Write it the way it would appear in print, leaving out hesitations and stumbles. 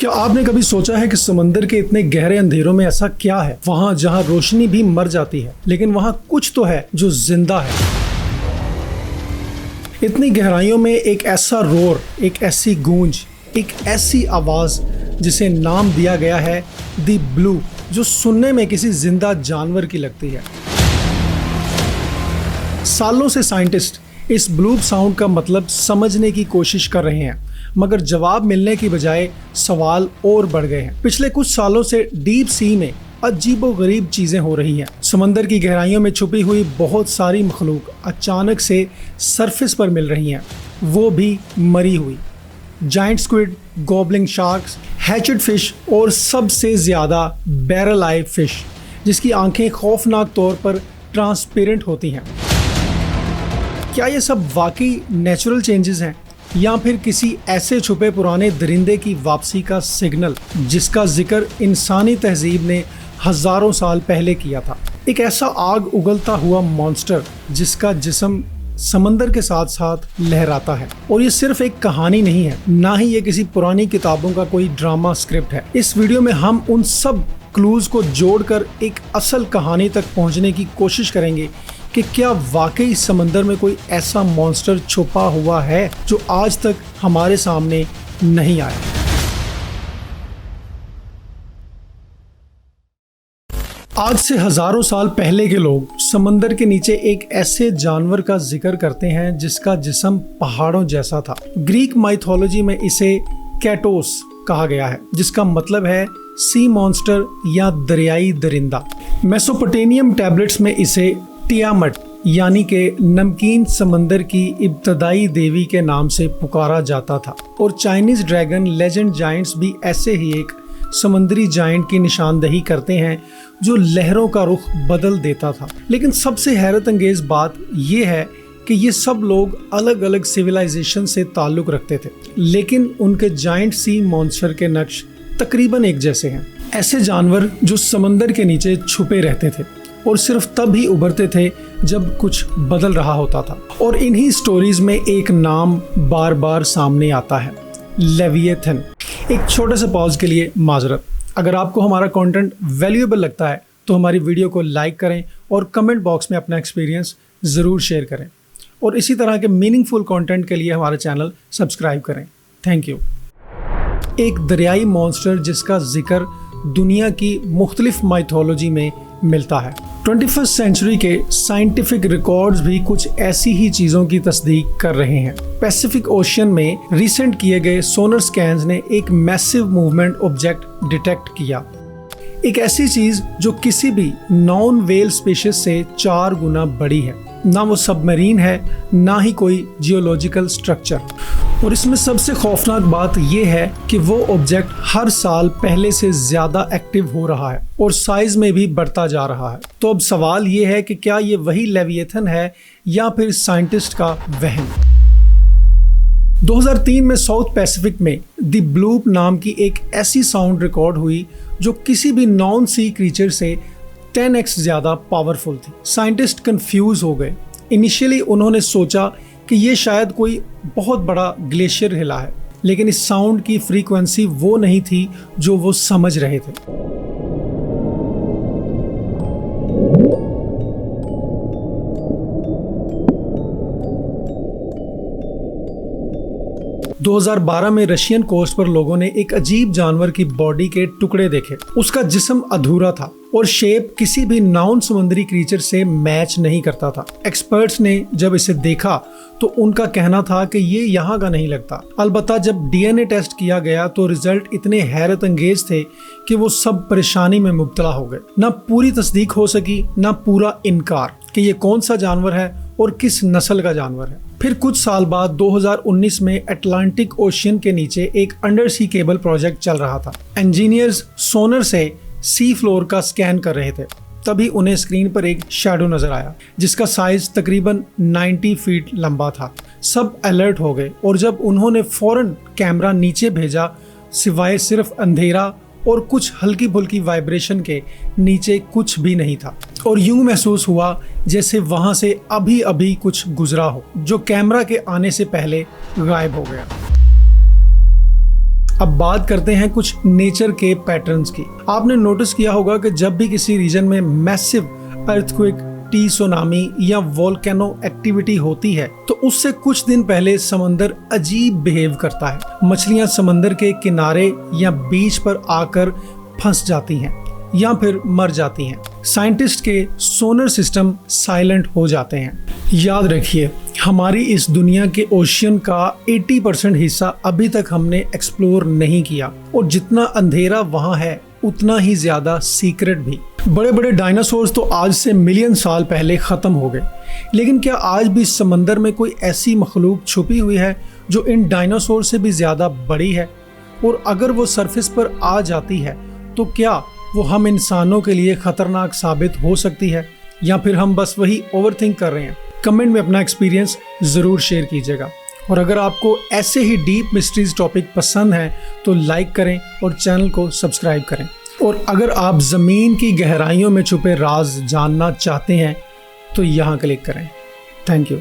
क्या आपने कभी सोचा है कि समंदर के इतने गहरे अंधेरों में ऐसा क्या है वहां जहां रोशनी भी मर जाती है, लेकिन वहां कुछ तो है जो जिंदा है। इतनी गहराइयों में एक ऐसा रोर, एक ऐसी गूंज, एक ऐसी आवाज जिसे नाम दिया गया है द ब्लू, जो सुनने में किसी जिंदा जानवर की लगती है। सालों से साइंटिस्ट इस ब्लू साउंड का मतलब समझने की कोशिश कर रहे हैं, मगर जवाब मिलने की बजाय सवाल और बढ़ गए हैं। पिछले कुछ सालों से डीप सी में अजीबोगरीब चीजें हो रही हैं। समंदर की गहराइयों में छुपी हुई बहुत सारी मखलूक अचानक से सरफेस पर मिल रही हैं, वो भी मरी हुई। Giant squid, Goblin sharks, हैचेड fish और सबसे ज्यादा बैरल आई फिश, जिसकी आंखें खौफनाक तौर पर ट्रांसपेरेंट होती हैं। क्या ये सब वाकई नेचुरल चेंजेस हैं या फिर किसी ऐसे छुपे पुराने दरिंदे की वापसी का सिग्नल जिसका जिक्र इंसानी तहजीब ने हजारों साल पहले किया था? एक ऐसा आग उगलता हुआ मॉन्स्टर जिसका जिस्म समंदर के साथ साथ लहराता है। और ये सिर्फ एक कहानी नहीं है, ना ही ये किसी पुरानी किताबों का कोई ड्रामा स्क्रिप्ट है। इस वीडियो में हम उन सब क्लूज को जोड़कर एक असल कहानी तक पहुंचने की कोशिश करेंगे कि क्या वाकई समंदर में कोई ऐसा मॉन्स्टर छुपा हुआ है जो आज तक हमारे सामने नहीं आया। आज से हजारों साल पहले के लोग समंदर के नीचे एक ऐसे जानवर का जिक्र करते हैं जिसका जिस्म पहाड़ों जैसा था। ग्रीक माइथोलॉजी में इसे कैटोस कहा गया है, जिसका मतलब है सी मॉन्स्टर या दरियाई दरिंदा। मेसोपोटामियन टैबलेट्स में इसे टियामट यानी के नमकीन समंदर की इब्तदाई देवी के नाम से पुकारा जाता था। और चाइनीज ड्रैगन लेजेंड जायंट्स भी ऐसे ही एक समंदरी जायंट की निशानदेही करते हैं जो लहरों का रुख बदल देता था। लेकिन सबसे हैरत अंगेज बात यह है कि ये सब लोग अलग अलग सिविलाइजेशन से ताल्लुक रखते थे, लेकिन उनके जायंट सी मॉन्स्टर के नक्श तकरीबन एक जैसे हैं। ऐसे जानवर जो समंदर के नीचे छुपे रहते थे और सिर्फ तब ही उभरते थे जब कुछ बदल रहा होता था। और इन्हीं स्टोरीज में एक नाम बार बार सामने आता है, लेविएथन। एक छोटे से पॉज के लिए माजरत। अगर आपको हमारा कंटेंट वैल्यूएबल लगता है तो हमारी वीडियो को लाइक करें और कमेंट बॉक्स में अपना एक्सपीरियंस ज़रूर शेयर करें। और इसी तरह के मीनिंगफुल कंटेंट के लिए हमारा चैनल सब्सक्राइब करें। Thank you. एक दरियाई मॉन्स्टर जिसका जिक्र दुनिया की मुख्तलिफ माइथोलॉजी में मिलता है। 21वीं सेंचुरी के साइंटिफिक रिकॉर्ड्स भी कुछ ऐसी ही चीजों की तस्दीक कर रहे हैं। पैसिफिक ओशियन में रिसेंट किए गए सोनर स्कैन्स ने एक मैसिव मूवमेंट ऑब्जेक्ट डिटेक्ट किया, एक ऐसी चीज जो किसी भी नॉन व्हेल स्पीशीज से 4 गुना बड़ी है। ना वो सबमरीन है, ना ही कोई जियोलॉजिकल स्ट्रक्चर। और इसमें सबसे खौफनाक बात यह है कि वो ऑब्जेक्ट हर साल पहले से ज्यादा एक्टिव हो रहा है और साइज में भी बढ़ता जा रहा है। तो अब सवाल ये है कि क्या ये वही लेविएथन है या फिर साइंटिस्ट का वहम। 2003 में साउथ पैसिफिक में द ब्लू नाम की एक ऐसी साउंड रिकॉर्ड हुई जो किसी भी नॉन सी क्रीचर से 10x ज्यादा पावरफुल थी। साइंटिस्ट कंफ्यूज हो गए। इनिशियली उन्होंने सोचा कि ये शायद कोई बहुत बड़ा ग्लेशियर हिला है, लेकिन इस साउंड की फ्रीक्वेंसी वो नहीं थी जो वो समझ रहे थे। – 2012 में रशियन कोस्ट पर लोगों ने एक अजीब जानवर की बॉडी के टुकड़े देखे। उसका जिस्म अधूरा था और शेप किसी भी नॉन समुद्री क्रीचर से मैच नहीं करता था। एक्सपर्ट्स ने जब इसे देखा तो उनका कहना था कि ये यहाँ का नहीं लगता। अलबत्ता जब डीएनए टेस्ट किया गया तो रिजल्ट इतने हैरत अंगेज थे कि वो सब परेशानी में मुब्तला हो गए। ना पूरी तस्दीक हो सकी, ना पूरा इनकार कि ये कौन सा जानवर है और किस नस्ल का जानवर है। फिर कुछ साल बाद 2019 में अटलांटिक ओशियन के नीचे एक अंडर सी केबल प्रोजेक्ट चल रहा था। इंजीनियर्स सोनर से सी फ्लोर का स्कैन कर रहे थे, तभी उन्हें स्क्रीन पर एक शैडो नजर आया जिसका साइज तकरीबन 90 फीट लंबा था। सब अलर्ट हो गए और जब उन्होंने फौरन कैमरा नीचे भेजा, सिवाय सिर्फ अंधेरा और कुछ हल्की फुल्की वाइब्रेशन के नीचे कुछ भी नहीं था। और यूं महसूस हुआ जैसे वहां से अभी अभी कुछ गुजरा हो, जो कैमरा के आने से पहले गायब हो गया। अब बात करते हैं कुछ नेचर के पैटर्न्स की। आपने नोटिस किया होगा कि जब भी किसी रीजन में मैसिव अर्थक्वेक, सुनामी या वोल्केनो एक्टिविटी होती है तो उससे कुछ दिन पहले समंदर अजीब बिहेव करता है। मछलियां समंदर के किनारे या बीच पर आकर फंस जाती हैं या फिर मर जाती हैं। साइंटिस्ट के सोनर सिस्टम साइलेंट हो जाते हैं। याद रखिए, हमारी इस दुनिया के ओशियन का 80% हिस्सा अभी तक हमने एक्सप्लोर नहीं किया और जितना अंधेरा वहाँ है उतना ही ज्यादा सीक्रेट भी। बड़े बड़े डायनासोर्स तो आज से मिलियन साल पहले खत्म हो गए, लेकिन क्या आज भी समंदर में कोई ऐसी मखलूक छुपी हुई है जो इन डायनासोर से भी ज्यादा बड़ी है? और अगर वो सरफेस पर आ जाती है तो क्या वो हम इंसानों के लिए खतरनाक साबित हो सकती है, या फिर हम बस वही ओवरथिंक कर रहे हैं? कमेंट में अपना एक्सपीरियंस जरूर शेयर कीजिएगा। और अगर आपको ऐसे ही डीप मिस्ट्रीज टॉपिक पसंद है तो लाइक करें और चैनल को सब्सक्राइब करें। और अगर आप ज़मीन की गहराइयों में छुपे राज जानना चाहते हैं तो यहाँ क्लिक करें। Thank you.